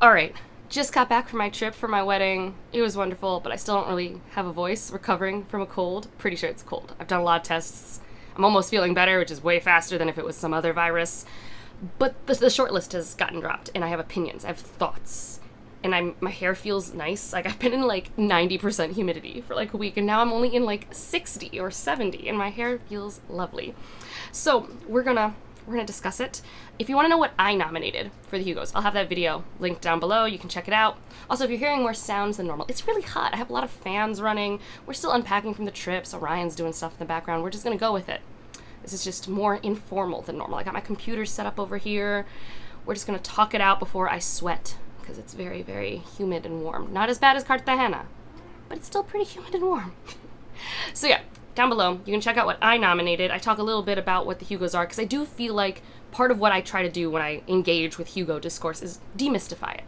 Alright, just got back from my trip for my wedding. It was wonderful, but I still don't really have a voice, recovering from a cold. Pretty sure it's cold. I've done a lot of tests. I'm almost feeling better, which is way faster than if it was some other virus. But the short list has gotten dropped, and I have opinions, I have thoughts. And my hair feels nice. Like, I've been in like 90% humidity for like a week, and now I'm only in like 60 or 70, and my hair feels lovely. So we're gonna discuss it. If you want to know what I nominated for the Hugos, I'll have that video linked down below. You can check it out. Also, if you're hearing more sounds than normal, it's really hot. I have a lot of fans running. We're still unpacking from the trip, so Ryan's doing stuff in the background. We're just gonna go with it. This is just more informal than normal. I got my computer set up over here. We're just gonna talk it out before I sweat, because it's very, very humid and warm. Not as bad as Cartagena, but it's still pretty humid and warm. So yeah, down below, you can check out what I nominated. I talk a little bit about what the Hugos are, because I do feel like part of what I try to do when I engage with Hugo discourse is demystify it.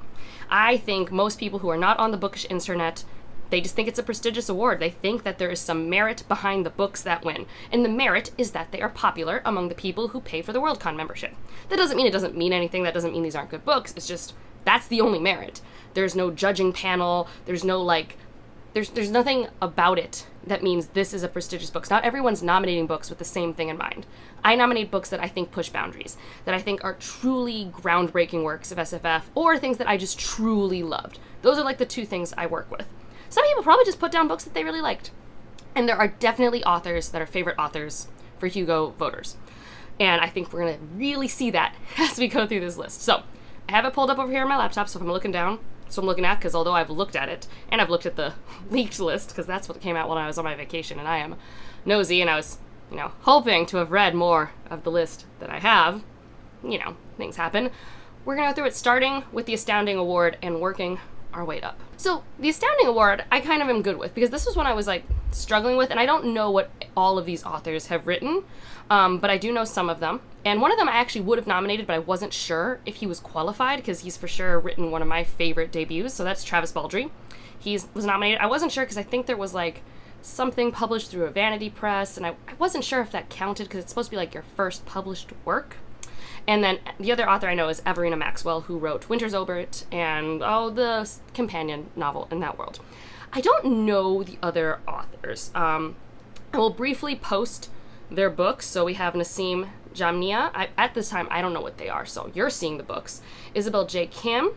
I think most people who are not on the bookish internet, they just think it's a prestigious award. They think that there is some merit behind the books that win. And the merit is that they are popular among the people who pay for the Worldcon membership. That doesn't mean it doesn't mean anything. That doesn't mean these aren't good books. It's just, that's the only merit. There's no judging panel. There's no like, there's nothing about it that means this is a prestigious book. Not everyone's nominating books with the same thing in mind. I nominate books that I think push boundaries, that I think are truly groundbreaking works of SFF, or things that I just truly loved. Those are like the two things I work with. Some people probably just put down books that they really liked. And there are definitely authors that are favorite authors for Hugo voters. And I think we're gonna really see that as we go through this list. So, I have it pulled up over here on my laptop, so if I'm looking down, so I'm looking at, because although I've looked at it, and I've looked at the leaked list, because that's what came out when I was on my vacation, and I am nosy, and I was, you know, hoping to have read more of the list that I have. You know, things happen. We're gonna go through it starting with the Astounding Award and working our way up. So the Astounding Award I kind of am good with, because this was one I was like struggling with, and I don't know what all of these authors have written, but I do know some of them. And one of them I actually would have nominated, but I wasn't sure if he was qualified, because he's for sure written one of my favorite debuts, so that's Travis Baldree. He was nominated. I wasn't sure because I think there was like something published through a vanity press, and I wasn't sure if that counted because it's supposed to be like your first published work. And then the other author I know is Everina Maxwell, who wrote Winter's Obert and, oh, the companion novel in that world. I don't know the other authors. I will briefly post their books. So we have Nassim Jamnia. At this time, I don't know what they are, so you're seeing the books. Isabel J. Kim,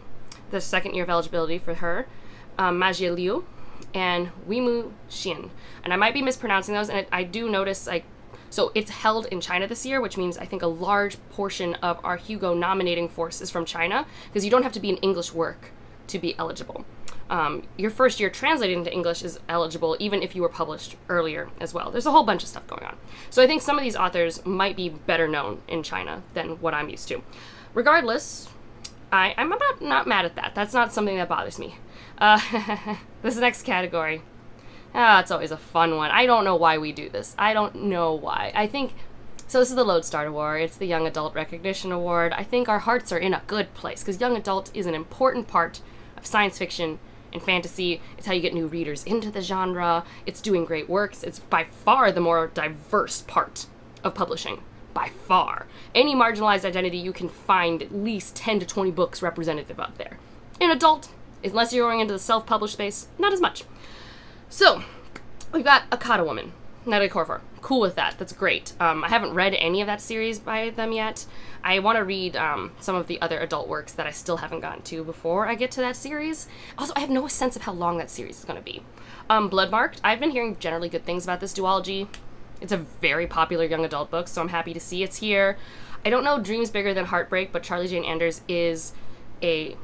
the second year of eligibility for her. Majie Liu, and Weimu Xin. And I might be mispronouncing those, and I do notice, like, so it's held in China this year, which means I think a large portion of our Hugo nominating force is from China, because you don't have to be an English work to be eligible. Your first year translated into English is eligible, even if you were published earlier as well. There's a whole bunch of stuff going on. So I think some of these authors might be better known in China than what I'm used to. Regardless, I'm not mad at that. That's not something that bothers me. This next category. It's always a fun one. I don't know why we do this. I don't know why. I think, so this is the Lodestar Award. It's the Young Adult Recognition Award. I think our hearts are in a good place, because young adult is an important part of science fiction and fantasy. It's how you get new readers into the genre. It's doing great works. It's by far the more diverse part of publishing. By far. Any marginalized identity, you can find at least 10 to 20 books representative of there. In adult, unless you're going into the self-published space, not as much. So, we've got Akata Woman, Natalie Corver. Cool with that. That's great. I haven't read any of that series by them yet. I want to read some of the other adult works that I still haven't gotten to before I get to that series. Also, I have no sense of how long that series is going to be. Bloodmarked. I've been hearing generally good things about this duology. It's a very popular young adult book, so I'm happy to see it's here. I don't know Dreams Bigger Than Heartbreak, but Charlie Jane Anders is a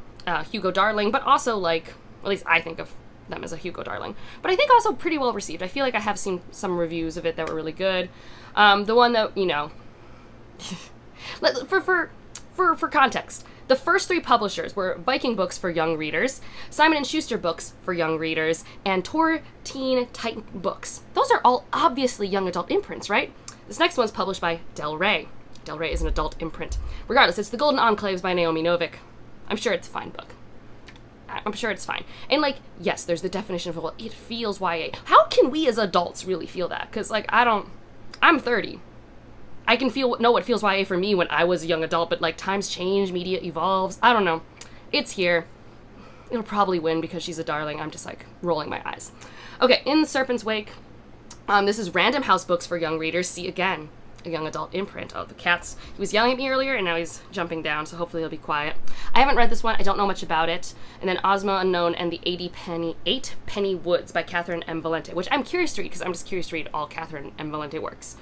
Hugo darling, but also, like, at least I think of them as a Hugo darling, but I think also pretty well received. I feel like I have seen some reviews of it that were really good. The one that, you know, for context, the first three publishers were Viking Books for young readers, Simon & Schuster Books for young readers, and Tor Teen Titan Books. Those are all obviously young adult imprints, right? This next one's published by Del Rey. Del Rey is an adult imprint. Regardless, it's The Golden Enclaves by Naomi Novik. I'm sure it's a fine book. I'm sure it's fine. And, like, yes, there's the definition of, well, it feels YA. How can we as adults really feel that? Because, like, I'm 30. I can know what feels YA for me when I was a young adult, but, like, times change, media evolves. I don't know. It's here. it'll probably win because she's a darling. I'm just like rolling my eyes. Okay, In the Serpent's Wake. This is Random House Books for Young Readers. See, again, a young adult imprint of the cats. He was yelling at me earlier, and now he's jumping down, so hopefully he'll be quiet. I haven't read this one. I don't know much about it. And then Ozma Unknown and the 8 Penny Woods by Catherine M. Valente, which I'm curious to read, because I'm just curious to read all Catherine M. Valente works.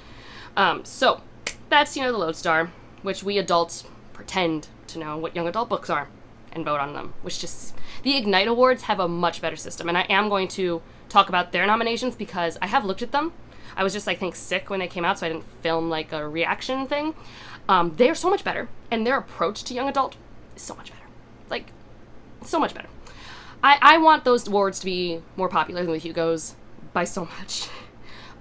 So that's, the Lodestar, which we adults pretend to know what young adult books are and vote on them, which just... The Ignite Awards have a much better system, and I am going to talk about their nominations because I have looked at them. I was just, I think, sick when they came out, so I didn't film, like, a reaction thing. They are so much better, and their approach to young adult is so much better. Like, so much better. I want those awards to be more popular than the Hugos by so much.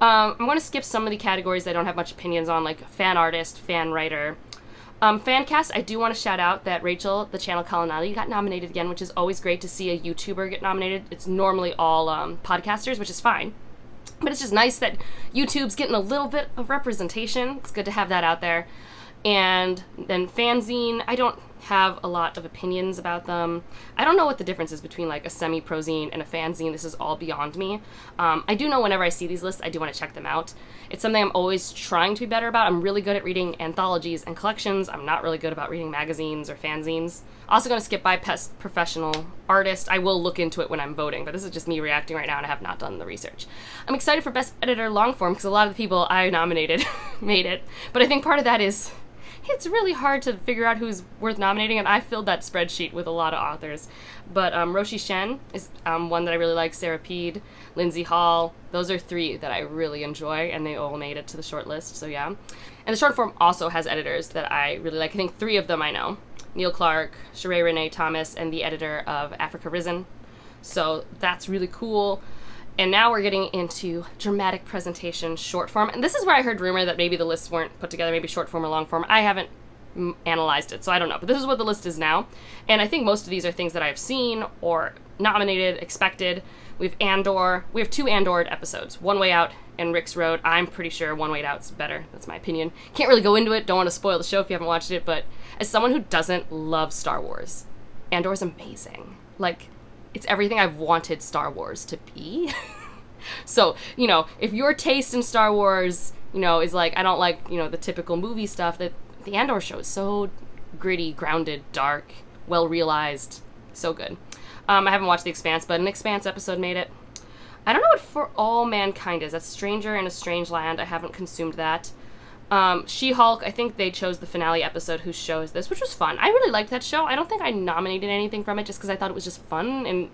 I'm going to skip some of the categories I don't have much opinions on, like fan artist, fan writer. Fan cast, I do want to shout out that Rachel, the channel Kalinali, got nominated again, which is always great to see a YouTuber get nominated. It's normally all podcasters, which is fine. But it's just nice that YouTube's getting a little bit of representation. It's good to have that out there. And then fanzine, I don't have a lot of opinions about them. I don't know what the difference is between like a semi-prozine and a fanzine. This is all beyond me. I do know whenever I see these lists, I do want to check them out. It's something I'm always trying to be better about. I'm really good at reading anthologies and collections. I'm not really good about reading magazines or fanzines. Also going to skip by Best Professional Artist. I will look into it when I'm voting, but this is just me reacting right now and I have not done the research. I'm excited for Best Editor Longform because a lot of the people I nominated made it, but I think part of that is it's really hard to figure out who's worth nominating, and I filled that spreadsheet with a lot of authors. But Roshi Shen is one that I really like, Sarah Peed, Lindsay Hall. Those are three that I really enjoy, and they all made it to the short list, so yeah. And the short form also has editors that I really like. I think three of them I know. Neil Clark, Sheree Renee Thomas, and the editor of Africa Risen. So that's really cool. And now we're getting into dramatic presentation short form. And this is where I heard rumor that maybe the lists weren't put together, maybe short form or long form. I haven't analyzed it, so I don't know. But this is what the list is now. And I think most of these are things that I've seen or nominated, expected. We have Andor. We have 2 Andor episodes, One Way Out and Rick's Road. I'm pretty sure One Way Out's better. That's my opinion. Can't really go into it. Don't want to spoil the show if you haven't watched it. But as someone who doesn't love Star Wars, Andor's amazing. Like, it's everything I've wanted Star Wars to be. So, if your taste in Star Wars, is like, I don't like, the typical movie stuff, that the Andor show is so gritty, grounded, dark, well realized, so good. I haven't watched The Expanse, but an Expanse episode made it. I don't know what For All Mankind is. That's Stranger in a Strange Land. I haven't consumed that. She-Hulk, I think they chose the finale episode Whose Show Is This, which was fun. I really liked that show. I don't think I nominated anything from it just because I thought it was just fun, and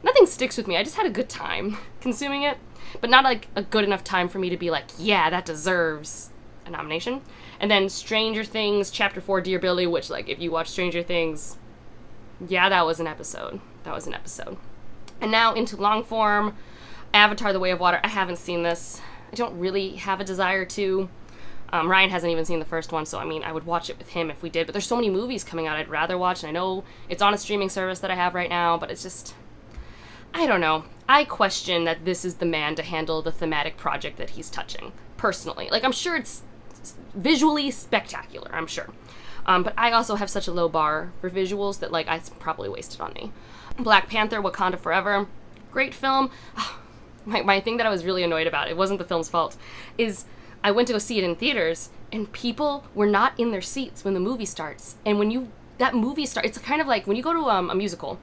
nothing sticks with me. I just had a good time consuming it, but not like a good enough time for me to be like, yeah, that deserves a nomination. And then Stranger Things, Chapter 4, Dear Billy, which, like, if you watch Stranger Things, yeah, that was an episode. That was an episode. And now into long form, Avatar, The Way of Water. I haven't seen this. I don't really have a desire to. Ryan hasn't even seen the first one, so I mean, I would watch it with him if we did, but there's so many movies coming out I'd rather watch, and I know it's on a streaming service that I have right now, but it's just, I don't know. I question that this is the man to handle the thematic project that he's touching, personally. Like, I'm sure it's visually spectacular, I'm sure. But I also have such a low bar for visuals that, like, it's probably wasted on me. Black Panther, Wakanda Forever, great film. My thing that I was really annoyed about, it wasn't the film's fault, is I went to go see it in theaters, and people were not in their seats when the movie starts. And when that movie starts, it's kind of like when you go to a musical,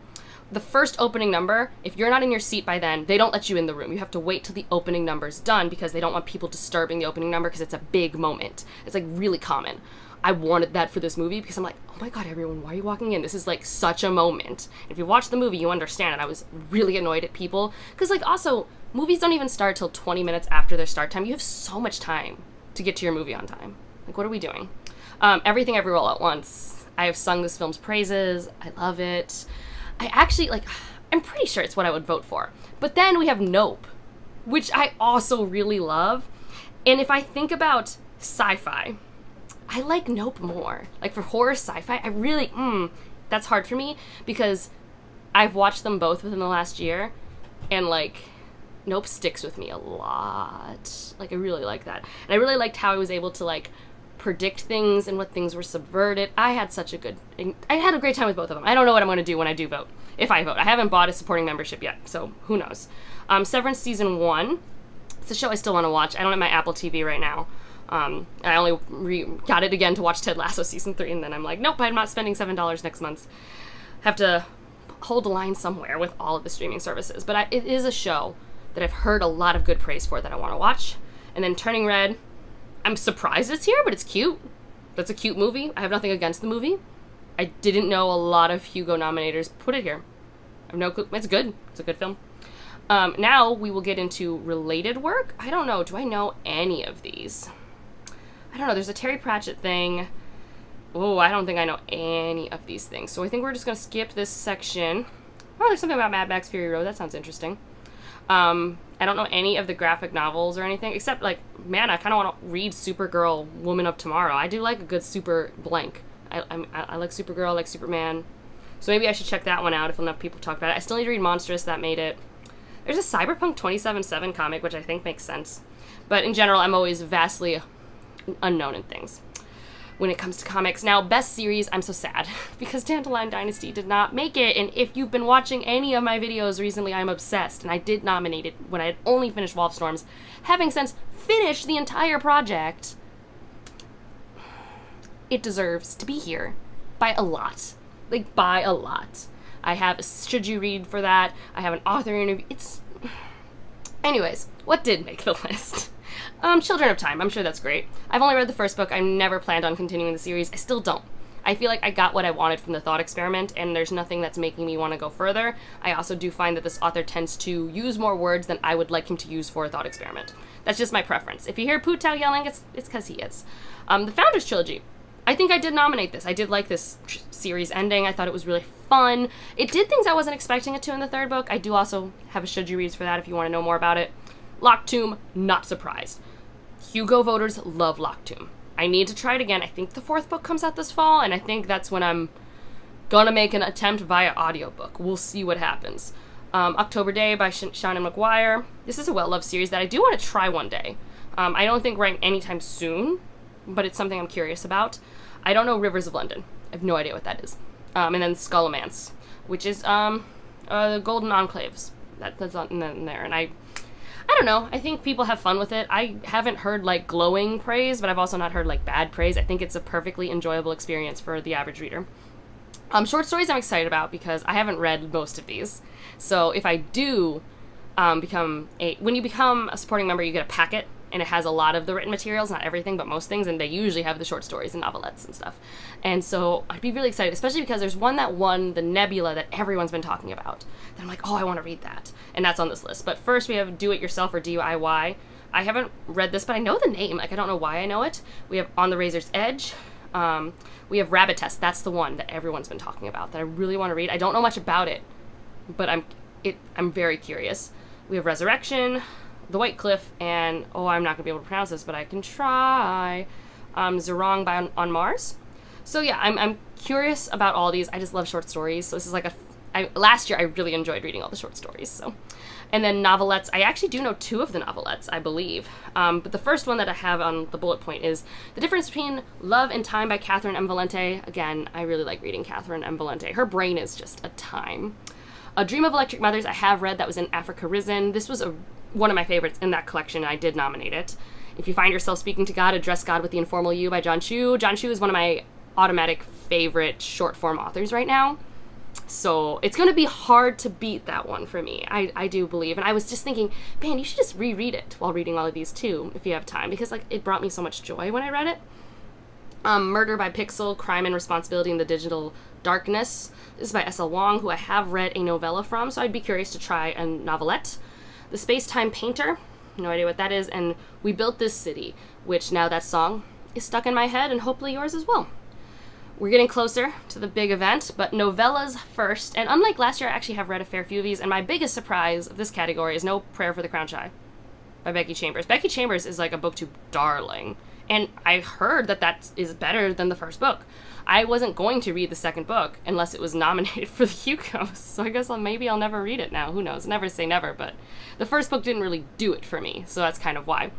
the first opening number, if you're not in your seat by then, they don't let you in the room. You have to wait till the opening number's done because they don't want people disturbing the opening number because it's a big moment. It's like really common. I wanted that for this movie because I'm like, oh my god, everyone, why are you walking in? This is like such a moment. If you watch the movie, you understand. And I was really annoyed at people because, like, also, movies don't even start till 20 minutes after their start time. You have so much time to get to your movie on time. Like, what are we doing? Everything Everywhere All at Once. I have sung this film's praises. I love it. I actually, like, I'm pretty sure it's what I would vote for. But then we have Nope, which I also really love. And if I think about sci-fi, I like Nope more. Like, for horror sci-fi, I really, that's hard for me because I've watched them both within the last year, and, like, Nope sticks with me a lot. Like, I really like that. And I really liked how I was able to, like, predict things and what things were subverted. I had a great time with both of them. I don't know what I'm going to do when I do vote, if I vote. I haven't bought a supporting membership yet, so who knows. Severance Season 1. It's a show I still want to watch. I don't have my Apple TV right now. I only got it again to watch Ted Lasso Season 3, and then I'm like, nope, I'm not spending $7 next month. Have to hold the line somewhere with all of the streaming services. But it is a show that I've heard a lot of good praise for that I want to watch. And then Turning Red, I'm surprised it's here, but it's cute. That's a cute movie. I have nothing against the movie. I didn't know a lot of Hugo nominators put it here. I have no clue. It's good. It's a good film. Now we will get into related work. I don't know. Do I know any of these? I don't know. There's a Terry Pratchett thing. Oh, I don't think I know any of these things. So I think we're just going to skip this section. Oh, there's something about Mad Max Fury Road. That sounds interesting. I don't know any of the graphic novels or anything, except, like, man, I kind of want to read Supergirl, Woman of Tomorrow. I do like a good super blank. I like Supergirl, I like Superman. So maybe I should check that one out if enough people talk about it. I still need to read Monstrous. That made it. There's a Cyberpunk 2077 comic, which I think makes sense. But in general, I'm always vastly unknown in things when it comes to comics. Now, best series, I'm so sad because Dandelion Dynasty did not make it. And if you've been watching any of my videos recently, I'm obsessed. And I did nominate it when I had only finished Wolfstorms. Having since finished the entire project, it deserves to be here by a lot. Like, by a lot. I have a should you read for that. I have an author interview. Anyways, what did make the list? Children of Time. I'm sure that's great. I've only read the first book. I never planned on continuing the series. I still don't. I feel like I got what I wanted from the thought experiment, and there's nothing that's making me want to go further. I also do find that this author tends to use more words than I would like him to use for a thought experiment. That's just my preference. If you hear Putau yelling, it's because he is. The Founders Trilogy. I think I did nominate this. I did like this series ending. I thought it was really fun. It did things I wasn't expecting it to in the third book. I do also have a should you reads for that if you want to know more about it. Locked Tomb, not surprised. Hugo voters love Locked Tomb. I need to try it again. I think the fourth book comes out this fall, and I think that's when I'm gonna make an attempt via audiobook. We'll see what happens. October Day by Seanan Mcguire. This is a well-loved series that I do want to try one day. I don't think right anytime soon, but it's something I'm curious about. I don't know Rivers of London. I have no idea what that is. And then Skullomance, which is the Golden Enclaves. That's in there, and I don't know. I think people have fun with it. I haven't heard, like, glowing praise, but I've also not heard, like, bad praise. I think it's a perfectly enjoyable experience for the average reader. Short stories I'm excited about because I haven't read most of these. So if I do when you become a supporting member, you get a packet, and it has a lot of the written materials, not everything, but most things, and they usually have the short stories and novelettes and stuff. And so I'd be really excited, especially because there's one that won the Nebula that everyone's been talking about. That I'm like, oh, I want to read that. And that's on this list. But first we have Do It Yourself or DIY. I haven't read this, but I know the name. Like, I don't know why I know it. We have On the Razor's Edge. We have Rabbit Test. That's the one that everyone's been talking about that I really want to read. I don't know much about it, but I'm very curious. We have Resurrection, The White Cliff, and, oh, I'm not going to be able to pronounce this, but I can try, Zerong by On Mars. So yeah, I'm curious about all these. I just love short stories, so this is like last year I really enjoyed reading all the short stories, so. And then novelettes, I actually do know 2 of the novelettes, I believe. But the first one that I have on the bullet point is The Difference Between Love and Time by Catherine M. Valente. Again, I really like reading Catherine M. Valente. Her brain is just a time. A Dream of Electric Mothers I have read. That was in Africa Risen. This was one of my favorites in that collection, and I did nominate it. If You Find Yourself Speaking to God, Address God with the Informal You by John Chu. John Chu is one of my automatic favorite short-form authors right now. So it's going to be hard to beat that one for me, I do believe. And I was just thinking, man, you should just reread it while reading all of these too, if you have time, because like it brought me so much joy when I read it. Murder by Pixel, Crime and Responsibility in the Digital Darkness. This is by S.L. Wong, who I have read a novella from, so I'd be curious to try a novelette. The Space-Time Painter, no idea what that is, and We Built This City, which now that song is stuck in my head, and hopefully yours as well. We're getting closer to the big event, but novellas first, and unlike last year, I actually have read a fair few of these, and my biggest surprise of this category is No Prayer for the Crown Shy by Becky Chambers. Becky Chambers is like a booktube darling, and I heard that that is better than the first book. I wasn't going to read the second book unless it was nominated for the Hugos, so I guess maybe I'll never read it now. Who knows? Never say never, but the first book didn't really do it for me, so that's kind of why.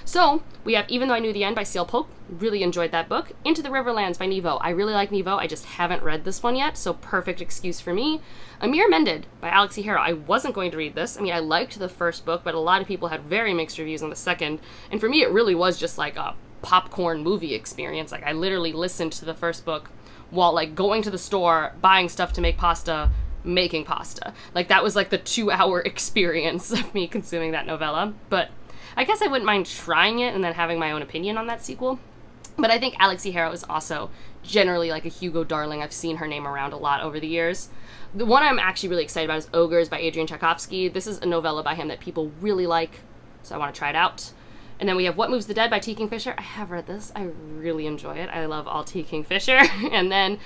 So we have Even Though I Knew the End by C.L. Polk. Really enjoyed that book. Into the Riverlands by Nevo. I really like Nevo. I just haven't read this one yet, so perfect excuse for me. Amir Mended by Alexi Harrow. I wasn't going to read this. I mean, I liked the first book, but a lot of people had very mixed reviews on the second, and for me it really was just like a popcorn movie experience. Like, I literally listened to the first book while like going to the store, buying stuff to make pasta, making pasta. Like, that was like the 2-hour experience of me consuming that novella. But I guess I wouldn't mind trying it and then having my own opinion on that sequel. But I think Alexi Harrow is also generally like a Hugo darling. I've seen her name around a lot over the years. The one I'm actually really excited about is Ogres by Adrian Tchaikovsky. This is a novella by him that people really like, so I want to try it out. And then we have What Moves the Dead by T. Kingfisher. I have read this. I really enjoy it. I love all T. Kingfisher. And then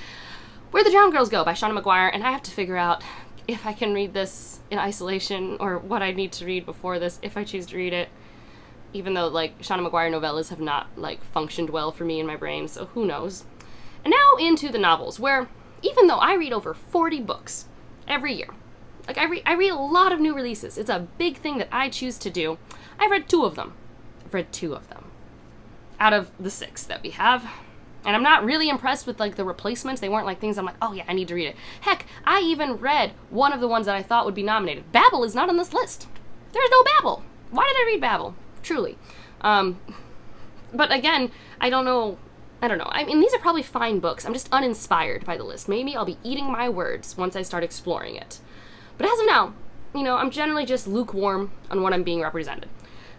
Where the Drowned Girls Go by Seanan Mcguire. And I have to figure out if I can read this in isolation or what I need to read before this, if I choose to read it. Even though, like, Seanan Mcguire novellas have not, like, functioned well for me in my brain, so who knows. And now into the novels, where even though I read over 40 books every year, like, I read a lot of new releases. It's a big thing that I choose to do. I've read 2 of them. I've read 2 of them out of the 6 that we have. And I'm not really impressed with, like, the replacements. They weren't, like, things I'm like, oh, yeah, I need to read it. Heck, I even read one of the ones that I thought would be nominated. Babel is not on this list. There's no Babel. Why did I read Babel? Truly. But again, I don't know. I mean, these are probably fine books. I'm just uninspired by the list. Maybe I'll be eating my words once I start exploring it. But as of now, you know, I'm generally just lukewarm on what I'm being represented.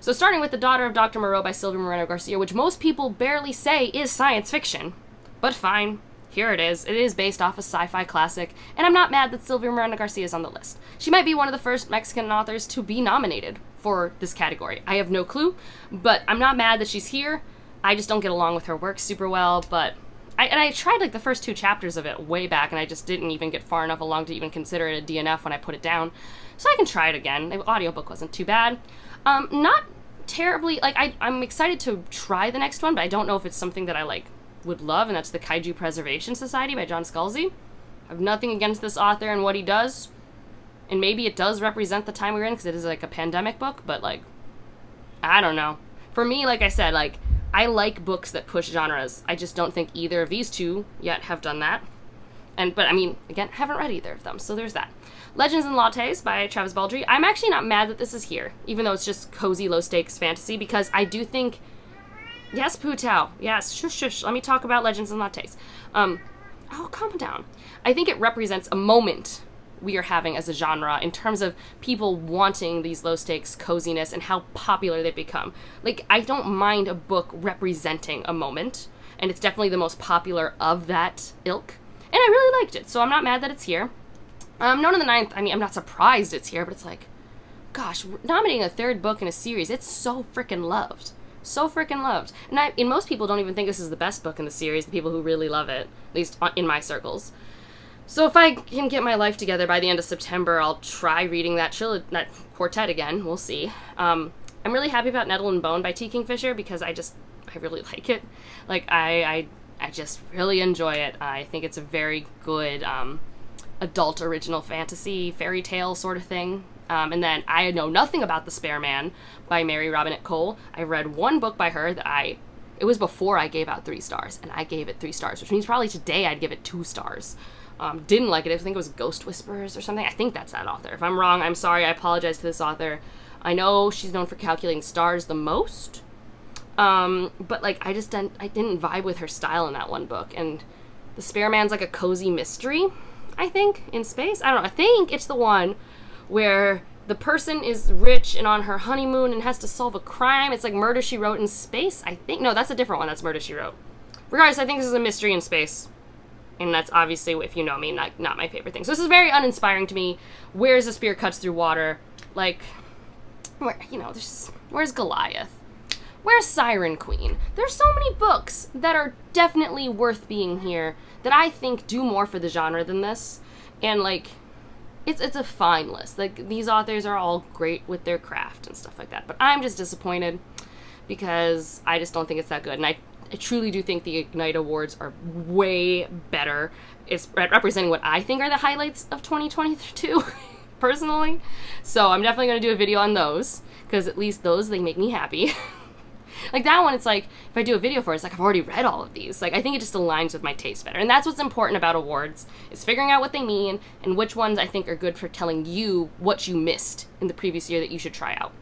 So starting with The Daughter of Dr. Moreau by Sylvia Moreno Garcia, which most people barely say is science fiction. But fine. Here it is. It is based off a sci-fi classic, and I'm not mad that Sylvia Moreno Garcia is on the list. She might be one of the first Mexican authors to be nominated for this category. I have no clue, but I'm not mad that she's here. I just don't get along with her work super well, but I tried like the first 2 chapters of it way back, and I just didn't even get far enough along to even consider it a DNF when I put it down. So I can try it again. The audiobook wasn't too bad. Not terribly, like, I'm excited to try the next one, but I don't know if it's something that I like would love, and that's The Kaiju Preservation Society by John Scalzi. I have nothing against this author and what he does, and maybe it does represent the time we're in because it is like a pandemic book, but like, I don't know. For me, like I said, like, I like books that push genres. I just don't think either of these 2 yet have done that. But I mean, again, haven't read either of them, so there's that. Legends and Lattes by Travis Baldree. I'm actually not mad that this is here, even though it's just cozy, low-stakes fantasy, because I do think... Yes, Putao. Yes, shush, shush. Let me talk about Legends and Lattes. Oh, calm down. I think it represents a moment we are having as a genre in terms of people wanting these low-stakes coziness and how popular they've become. Like, I don't mind a book representing a moment, and it's definitely the most popular of that ilk. And I really liked it, so I'm not mad that it's here. Known in the Ninth, I mean, I'm not surprised it's here, but it's like, gosh, nominating a 3rd book in a series, it's so freaking loved. So freaking loved. And most people don't even think this is the best book in the series, the people who really love it, at least in my circles. So if I can get my life together by the end of September, I'll try reading that quartet again. We'll see. I'm really happy about Nettle and Bone by T. Kingfisher because I really like it. Like, I just really enjoy it. I think it's a very good adult original fantasy fairy tale sort of thing. And then I know nothing about The Spare Man by Mary Robinette Cole. I read one book by her that it was before I gave out 3 stars, and I gave it 3 stars, which means probably today I'd give it 2 stars. Didn't like it. I think it was Ghost Whisperers or something. I think that's that author. If I'm wrong, I'm sorry. I apologize to this author. I know she's known for calculating stars the most, but like I didn't vibe with her style in that one book. And The Spare Man's like a cozy mystery, I think, in space. I don't know. I think it's the one where the person is rich and on her honeymoon and has to solve a crime. It's like Murder, She Wrote in space, I think. No, that's a different one. That's Murder, She Wrote. Regardless, I think this is a mystery in space. And that's obviously, if you know me, not my favorite thing. So this is very uninspiring to me. Where's the spear cuts through water? Like, where's Goliath? Where's Siren Queen? There's so many books that are definitely worth being here that I think do more for the genre than this. And, like, it's a fine list. Like, these authors are all great with their craft and stuff like that. But I'm just disappointed because I just don't think it's that good. And I truly do think the Ignite Awards are way better. It's representing what I think are the highlights of 2022, personally. So I'm definitely going to do a video on those, because at least those, they make me happy. Like that one, it's like, if I do a video for it, it's like, I've already read all of these. Like, I think it just aligns with my taste better. And that's what's important about awards, is figuring out what they mean and which ones I think are good for telling you what you missed in the previous year that you should try out.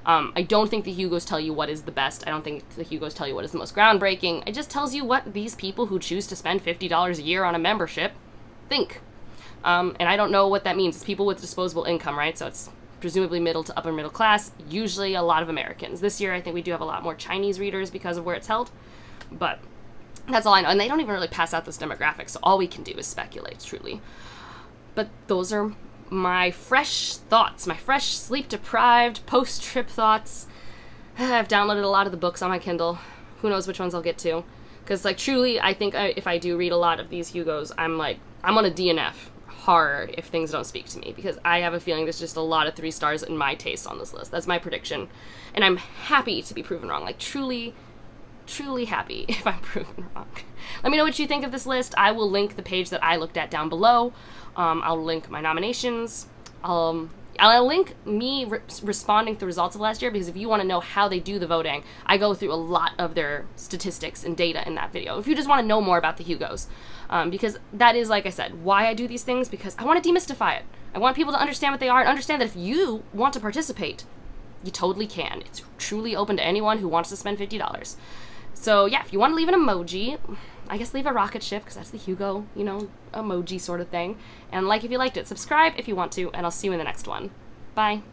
I don't think the Hugos tell you what is the best. I don't think the Hugos tell you what is the most groundbreaking. It just tells you what these people who choose to spend $50 a year on a membership think. And I don't know what that means. It's people with disposable income, right? So it's presumably middle to upper middle class, usually a lot of Americans. This year, I think we do have a lot more Chinese readers because of where it's held. But that's all I know. And they don't even really pass out those demographics, so all we can do is speculate, truly. But those are my fresh thoughts, my fresh sleep-deprived post-trip thoughts. I've downloaded a lot of the books on my Kindle. Who knows which ones I'll get to. Because, like, truly, I think if I do read a lot of these Hugos, I'm on a DNF hard if things don't speak to me. Because I have a feeling there's just a lot of 3 stars in my taste on this list. That's my prediction. And I'm happy to be proven wrong. Like, truly happy if I'm proven wrong. Let me know what you think of this list. I will link the page that I looked at down below. I'll link my nominations. I'll link me responding to the results of last year, because if you want to know how they do the voting, I go through a lot of their statistics and data in that video. If you just want to know more about the Hugos, because that is, like I said, why I do these things, because I want to demystify it. I want people to understand what they are and understand that if you want to participate, you totally can. It's truly open to anyone who wants to spend $50. So yeah, if you want to leave an emoji, I guess leave a rocket ship, because that's the Hugo, you know, emoji sort of thing. And like if you liked it, subscribe if you want to, and I'll see you in the next one. Bye.